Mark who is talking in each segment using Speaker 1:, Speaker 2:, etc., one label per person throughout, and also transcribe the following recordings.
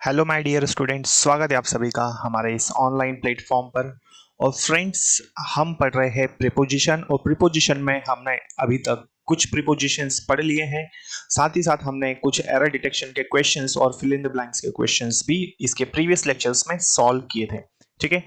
Speaker 1: Hello my dear students, स्वागत है आप सभी का हमारे इस ऑनलाइन प्लेटफॉर्म पर। और फ्रेंड्स, हम पढ़ रहे हैं प्रीपोजिशन और प्रीपोजिशन में हमने अभी तक कुछ प्रीपोजिशंस पढ़ लिए हैं। साथ ही साथ हमने कुछ एरर डिटेक्शन के क्वेश्चंस और फिल इन द ब्लैंक्स के क्वेश्चंस भी इसके प्रीवियस लेक्चर्स में सॉल्व किए थे। ठीक है,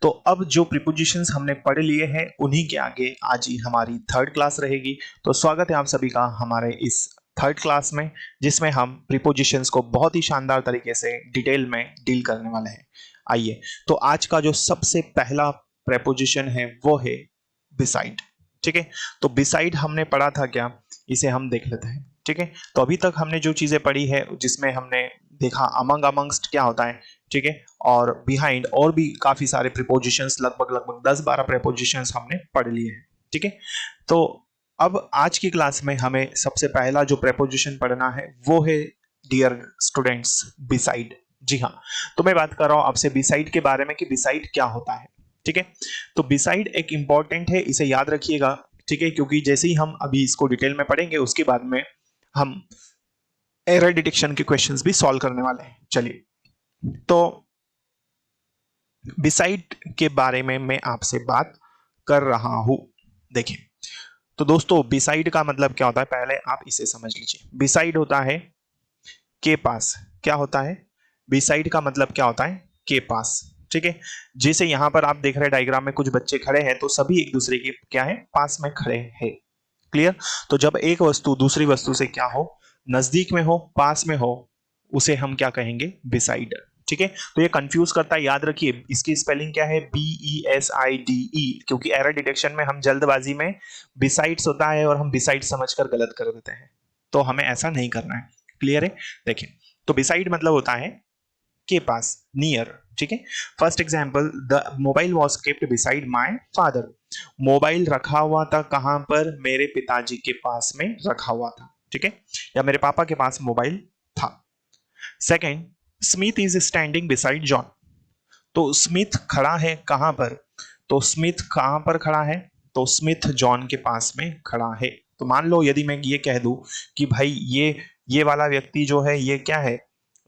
Speaker 1: तो अब जो प्रीपोजिशंस हमने पढ़ लिए हैं उन्हीं के आगे आज ही हमारी थर्ड क्लास रहेगी। तो स्वागत है आप सभी का हमारे इस थर्ड क्लास में, जिसमें हम प्रीपोजिशंस को बहुत ही शानदार तरीके से डिटेल में डील करने वाले हैं। आइए, तो आज का जो सबसे पहला प्रीपोजिशन है वो है बिसाइड। ठीक है, तो बिसाइड हमने पढ़ा था क्या, इसे हम देख लेते हैं। ठीक है, तो अभी तक हमने जो चीजें पढ़ी है जिसमें हमने देखा अमंग अमंगस्ट क्या होता है। ठीक है, और बिहाइंड और भी काफी सारे प्रीपोजिशंस, लगभग 10-12 प्रीपोजिशंस हमने पढ़ लिए हैं। ठीक है, तो अब आज की क्लास में हमें सबसे पहला जो प्रेपोजिशन पढ़ना है वो है डियर स्टूडेंट्स बिसाइड। जी हाँ, तो मैं बात कर रहा हूं आपसे बिसाइड के बारे में कि बिसाइड क्या होता है। ठीक है, तो बिसाइड एक इंपॉर्टेंट है, इसे याद रखिएगा। ठीक है, क्योंकि जैसे ही हम अभी इसको डिटेल में पढ़ेंगे उसके बाद में हम एरर डिटेक्शन के क्वेश्चंस भी सॉल्व करने वाले हैं। चलिए, तो बिसाइड के बारे में मैं आपसे बात कर रहा हूं। देखिए, तो दोस्तों बिसाइड का मतलब क्या होता है, पहले आप इसे समझ लीजिए। बिसाइड होता है के पास। क्या होता है? बिसाइड का मतलब क्या होता है? के पास। ठीक है, जैसे यहां पर आप देख रहे हैं डायग्राम में कुछ बच्चे खड़े हैं, तो सभी एक दूसरे के क्या है, पास में खड़े हैं। क्लियर? तो जब एक वस्तु दूसरी वस्तु से क्या हो, नजदीक में हो, पास में हो, उसे हम क्या कहेंगे? बिसाइड। ठीक है, तो ये कंफ्यूज करता है, याद रखिए इसकी स्पेलिंग क्या है, BESIDE, क्योंकि एरर डिटेक्शन में हम जल्दबाजी में बिसाइड्स होता है और हम बिसाइड समझकर गलत कर देते हैं, तो हमें ऐसा नहीं करना है। क्लियर है? देखिए, तो बिसाइड मतलब होता है के पास, नियर। ठीक है, first example, the mobile was kept beside my father. Mobile रखा हुआ था कहां पर? मेरे पिताजी के पास में रखा हुआ था। ठीक है, या मेरे पापा के पास मोबाइल था। Second, Smith is standing beside John. तो स्मिथ खड़ा है कहां पर? तो स्मिथ कहां पर खड़ा है? तो स्मिथ जॉन के पास में खड़ा है। तो मान लो यदि मैं ये कह दूं कि भाई ये वाला व्यक्ति जो है ये क्या है,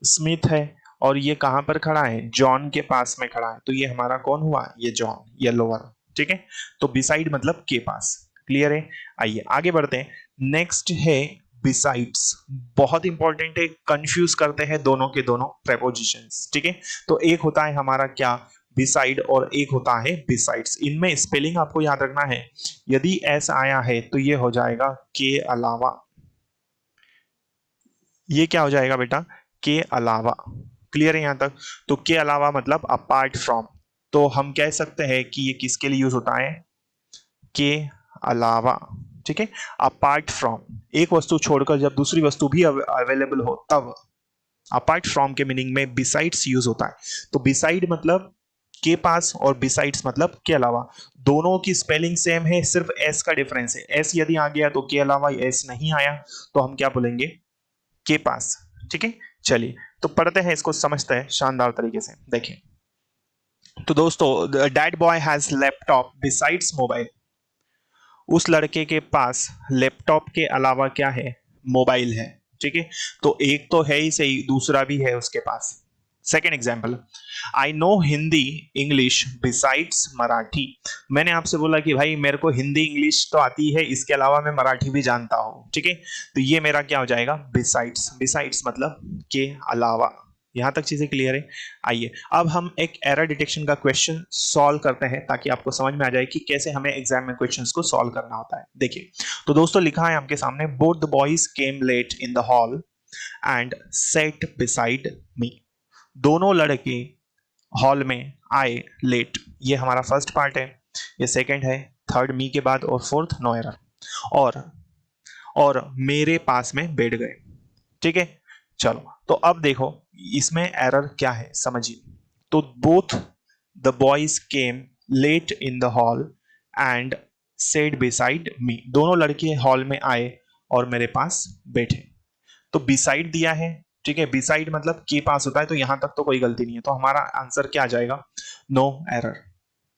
Speaker 1: स्मिथ है, और ये कहां पर खड़ा है? जॉन के पास में खड़ा है, तो ये हमारा कौन हुआ? ये जॉन, येलो वाला। ठीक है, तो बिसाइड मतलब के पास। क्लियर है? आइए आगे बढ़ते हैं। नेक्स्ट है बिसाइड्स। बहुत इंपॉर्टेंट है, कंफ्यूज करते हैं दोनों के दोनों प्रेपोजिशंस। ठीक है, तो एक होता है हमारा क्या, बिसाइड, और एक होता है बिसाइड्स। इनमें स्पेलिंग आपको याद रखना है, यदि एस आया है तो ये हो जाएगा के अलावा। ये क्या हो जाएगा बेटा? के अलावा। क्लियर है यहां तक? तो के अलावा मतलब अपार्ट फ्रॉम। तो हम कह सकते हैं कि ये किसके लिए यूज होता है? के अलावा। ठीक है, अपार्ट फ्रॉम, एक वस्तु छोड़कर जब दूसरी वस्तु भी अवेलेबल हो तब अपार्ट फ्रॉम के मीनिंग में बिसाइड्स यूज होता है। तो बिसाइड मतलब के पास और बिसाइड्स मतलब के अलावा। दोनों की स्पेलिंग सेम है, सिर्फ एस का डिफरेंस है। एस यदि आ गया तो के अलावा, एस नहीं आया तो हम क्या बोलेंगे? के पास। ठीक है, चलिए तो पढ़ते हैं, इसको समझते हैं शानदार तरीके से। देखिए, तो दोस्तों, that boy has laptop besides mobile. उस लड़के के पास लैपटॉप के अलावा क्या है? मोबाइल है। ठीक है, तो एक तो है ही सही, दूसरा भी है उसके पास। Second example, I know Hindi English besides Marathi. मैंने आपसे बोला कि भाई मेरे को हिंदी इंग्लिश तो आती है, इसके अलावा मैं मराठी भी जानता हूं। ठीक है, तो ये मेरा क्या हो जाएगा? बिसाइड्स। बिसाइड्स मतलब के अलावा। यहां तक चीजें क्लियर है? आइए अब हम एक एरर डिटेक्शन का क्वेश्चन सॉल्व करते हैं, ताकि आपको समझ में आ जाए कि कैसे हमें एग्जाम में क्वेश्चंस को सॉल्व करना होता है। देखिए, तो दोस्तों लिखा है आपके सामने, both the boys came late in the hall and sat beside me. दोनों लड़के हॉल में आए लेट। ये हमारा फर्स्ट पार्ट है, ये सेकंड है, थर्ड मी के बाद, और फोर्थ नो एरर। और और मेरे पास में बैठ गए। ठीक है, चलो तो अब देखो इसमें एरर क्या है समझिए। तो both the boys came late in the hall and said beside me. दोनों लड़के हॉल में आए और मेरे पास बैठे। तो बिसाइड दिया है। ठीक है, बिसाइड मतलब के पास होता है, तो यहां तक तो कोई गलती नहीं है, तो हमारा आंसर क्या आ जाएगा? No error.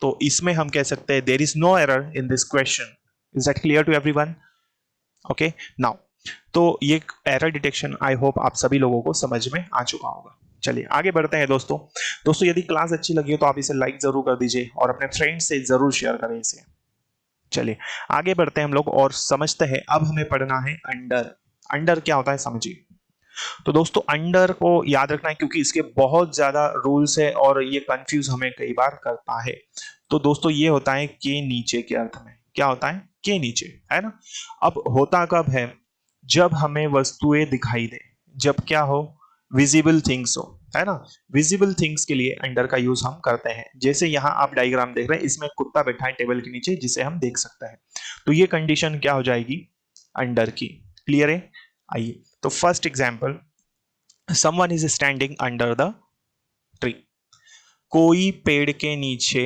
Speaker 1: तो इसमें हम कह सकते हैं there is no error in this question. Is that clear to everyone? Okay, now तो ये एरर डिटेक्शन आई होप आप सभी लोगों को समझ में आ चुका होगा। चलिए आगे बढ़ते हैं दोस्तों। दोस्तों यदि क्लास अच्छी लगी हो तो आप इसे लाइक जरूर कर दीजिए और अपने फ्रेंड्स से जरूर शेयर करें इसे। चलिए आगे बढ़ते हैं हम लोग और समझते हैं। अब हमें पढ़ना है अंडर। अंडर क्या होता है समझिए। तो दोस्तों अंडर को याद रखना है क्योंकि इसके बहुत ज्यादा रूल्स है और ये कंफ्यूज हमें कई बार करता है। तो दोस्तों ये होता है के नीचे के अर्थ में। क्या होता है? के नीचे, है ना। अब होता कब है? जब हमें वस्तुएं दिखाई दे, जब क्या हो, विजिबल थिंग्स हो, है ना। विजिबल थिंग्स के लिए अंडर का यूज हम करते हैं। जैसे यहाँ आप डायग्राम देख रहे हैं, इसमें कुत्ता बैठा है टेबल के नीचे जिसे हम देख सकते हैं। तो ये कंडीशन क्या हो जाएगी? अंडर की। क्लियर है? आइए तो first example, someone is standing under the tree. कोई पेड़ के नीचे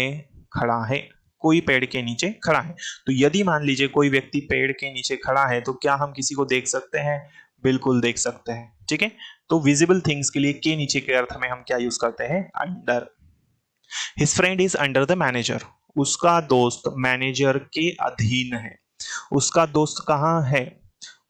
Speaker 1: खड़ा है। कोई पेड़ के नीचे खड़ा है। तो यदि मान लीजिए कोई व्यक्ति पेड़ के नीचे खड़ा है तो क्या हम किसी को देख सकते हैं? बिल्कुल देख सकते हैं। ठीक है। तो विजिबल थिंग्स के लिए के नीचे के अर्थ में हम क्या यूज करते हैं? Under. His friend is under the manager. उसका दोस्त मैनेजर के अधीन है। उसका दोस्त कहाँ है?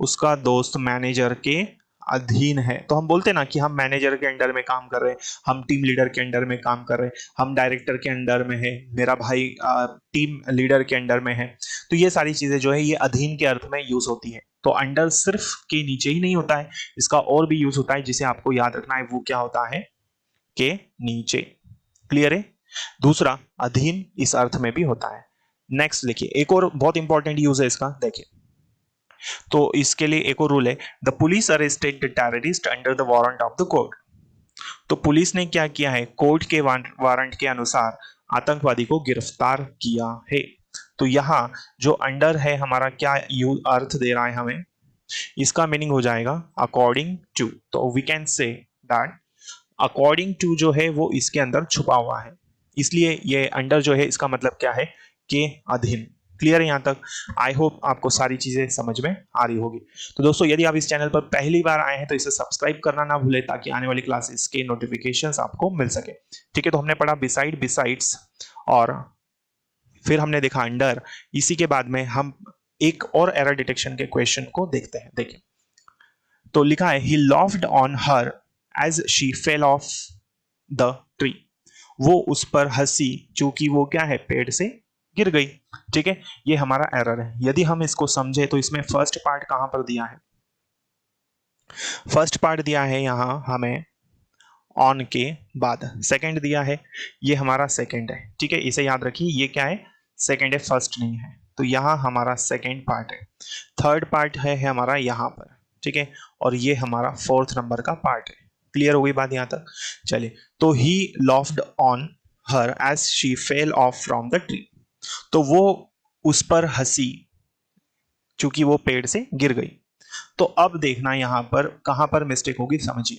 Speaker 1: उसका दोस्त मैनेजर के अधीन है। तो हम बोलते हैं ना कि हम मैनेजर के अंडर में काम कर रहे हैं, हम टीम लीडर के अंडर में काम कर रहे हैं, हम डायरेक्टर के अंडर में है, मेरा भाई टीम लीडर के अंडर में है। तो ये सारी चीजें जो है ये अधीन के अर्थ में यूज होती है। तो अंडर सिर्फ के नीचे ही नहीं होता है, इसका और भी यूज होता है जिसे आपको याद रखना है। वो क्या होता है? के नीचे। क्लियर है? दूसरा, अधीन इस अर्थ में भी होता है। नेक्स्ट देखिए, एक और बहुत इंपॉर्टेंट यूज है इसका, देखिए। तो इसके लिए एक और रूल है, the police arrested the terrorist under the warrant of the court. तो पुलिस ने क्या किया है? कोर्ट के वारंट के अनुसार आतंकवादी को गिरफ्तार किया है। तो यहां जो अंडर है हमारा क्या अर्थ दे रहा है हमें? इसका मीनिंग हो जाएगा अकॉर्डिंग टू। तो we can say that according to जो है वो इसके अंदर छुपा हुआ है। इसलिए ये अंडर जो है इसका मतलब क्या है? के अधीन। क्लियर है यहां तक? आई होप आपको सारी चीजें समझ में आ रही होगी। तो दोस्तों यदि आप इस चैनल पर पहली बार आए हैं तो इसे सब्सक्राइब करना ना भूलें ताकि आने वाली क्लासेस के नोटिफिकेशंस आपको मिल सके। ठीक है। तो हमने पढ़ा बिसाइड, बिसाइड्स, और फिर हमने देखा अंडर। इसी के बाद में हम एक और एरर डिटेक्शन के क्वेश्चन को देखते हैं। देखिए तो लिखा है, he laughed on her as she fell off the tree. वो उस पर हंसी चूंकि वो क्या है? पेड़ से गिर गई। ठीक है। ये हमारा एरर है। यदि हम इसको समझे तो इसमें फर्स्ट पार्ट कहां पर दिया है? फर्स्ट पार्ट दिया है यहां हमें ऑन के बाद। सेकंड दिया है, ये हमारा सेकंड है। ठीक है। इसे याद रखिए, ये क्या है? सेकंड है, फर्स्ट नहीं है। तो यहां हमारा सेकंड पार्ट है। थर्ड पार्ट है हमारा यहां पर। ठीक है। और ये हमारा फोर्थ नंबर का पार्ट है। क्लियर हो गई बात यहां तक? चलिए, तो he laughed on her as she fell off from the tree. तो वो उस पर हंसी क्योंकि वो पेड़ से गिर गई। तो अब देखना यहां पर कहां पर मिस्टेक होगी, समझिए।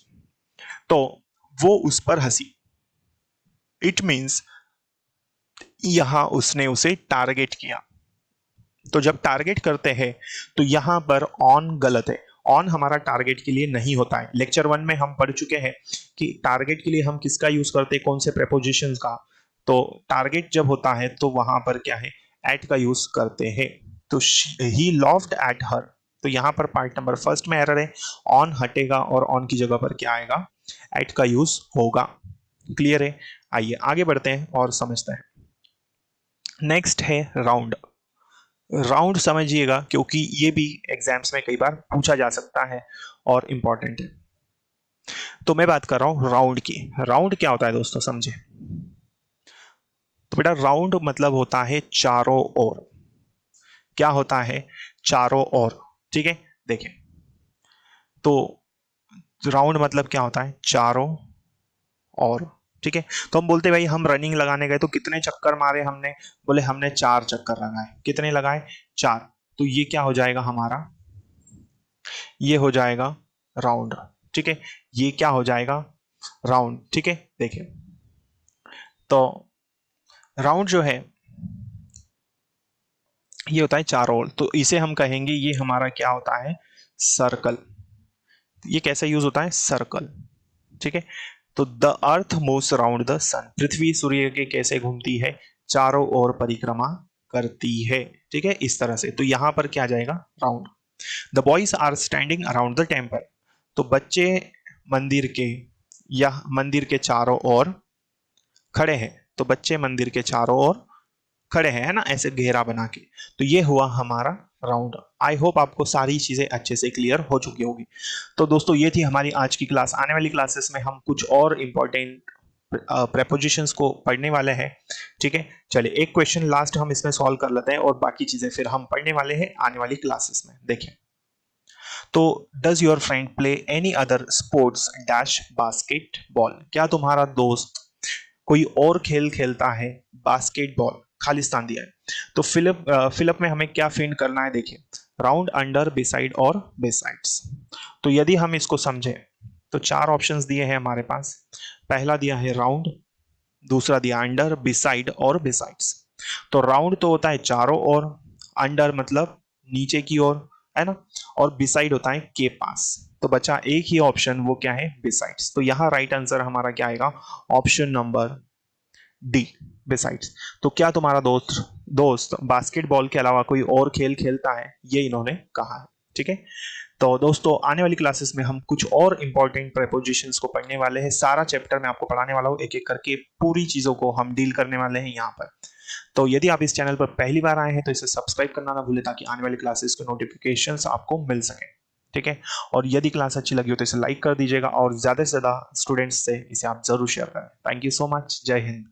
Speaker 1: तो वो उस पर हंसी, इट मींस यहां उसने उसे टारगेट किया। तो जब टारगेट करते हैं तो यहां पर ऑन गलत है। ऑन हमारा टारगेट के लिए नहीं होता है। लेक्चर 1 में हम पढ़ चुके हैं कि टारगेट के लिए हम किसका यूज करते हैं, कौन से प्रेपोजिशंस का। तो टारगेट जब होता है तो वहां पर क्या है? एट का यूज करते हैं। तो ही लॉफ्ड एट हर। तो यहां पर पार्ट नंबर फर्स्ट में एरर है। ऑन हटेगा और ऑन की जगह पर क्या आएगा? एट का यूज होगा। क्लियर है? आइए आगे बढ़ते हैं और समझते हैं। नेक्स्ट है राउंड। राउंड समझिएगा क्योंकि ये भी एग्जाम्स में कई बार पूछा जा सकता है और इंपॉर्टेंट है। तो मैं बात कर रहा हूं राउंड की। राउंड क्या होता है दोस्तों, समझे। तो बेटा राउंड मतलब होता है चारों ओर। क्या होता है? चारों ओर। ठीक है। देखिए तो राउंड मतलब क्या होता है? चारों ओर। ठीक है। तो हम बोलते भाई हम रनिंग लगाने गए तो कितने चक्कर मारे हमने? बोले हमने 4 चक्कर लगाए। कितने लगाए? 4। तो ये क्या हो जाएगा हमारा? ये हो जाएगा राउंड। ठीक है। ये क्या हो जाएगा? राउंड। ठीक है। देखिए तो राउंड जो है ये होता है चारों ओर। तो इसे हम कहेंगे ये हमारा क्या होता है? सर्कल। ये कैसे यूज होता है? सर्कल। ठीक है। तो the earth moves around the sun. पृथ्वी सूर्य के कैसे घूमती है? चारों ओर परिक्रमा करती है। ठीक है। इस तरह से तो यहां पर क्या जाएगा? Round. The boys are standing around the temple. तो बच्चे मंदिर के या मंदिर के चारों ओर खड़े हैं। तो बच्चे मंदिर के चारों ओर खड़े हैं, है ना, ऐसे घेरा बना के। तो ये हुआ हमारा राउंड। आई होप आपको सारी चीजें अच्छे से क्लियर हो चुकी होगी। तो दोस्तों ये थी हमारी आज की क्लास। आने वाली क्लासेस में हम कुछ और इंपॉर्टेंट प्रेपोजिशंस को पढ़ने वाले हैं। ठीक है, चलिए एक क्वेश्चन लास्ट हम इसमें सॉल्व कर लेते हैं और बाकी चीजें फिर हम पढ़ने वाले हैं आने वाली क्लासेस में। देखिए, तो does your friend play any other sports dash basketball? क्या तुम्हारा दोस्त कोई और खेल खेलता है? बास्केटबॉल खालिस्तान दिया है। तो फिलअप में हमें क्या फिंड करना है? देखिए, राउंड, अंडर, बिसाइड और बिसाइड्स। तो यदि हम इसको समझें तो चार ऑप्शंस दिए हैं हमारे पास। पहला दिया है राउंड, दूसरा दिया अंडर, बिसाइड और बिसाइड्स। तो राउंड तो होता है चारों ओर, अंडर मतलब नीचे की ओर, है ना, और बिसाइड होता है के पास। तो बचा एक ही ऑप्शन, वो क्या है? बिसाइड्स। तो यहां राइट आंसर हमारा क्या आएगा? Option number D, besides. तो क्या तुम्हारा दोस्त दोस्त बास्केटबॉल के अलावा कोई और खेल खेलता है? ये इन्होंने कहा है। ठीक है, तो दोस्तों आने वाली क्लासेस में हम कुछ और इंपॉर्टेंट प्रेपोजिशंस को पढ़ने वाले हैं। सारा चैप्टर मैं आपको पढ़ाने वाला हूँ, एक एक करके पूरी चीजों को हम डील करने वाले हैं यहाँ पर। तो यदि आप इस चैनल पर पहली बार आए हैं तो इसे सब्सक्राइब करना ना भूलें, ताकि आने वाली क्लासेस के नोटिफिकेशंस आपको मिल सके। ठीक है, और यदि क्लास अच्छी लगी हो तो इसे लाइक कर दीजिएगा और ज्यादा से ज्यादा स्टूडेंट्स से इसे आप जरूर शेयर करें। Thank you so much. जय हिंद।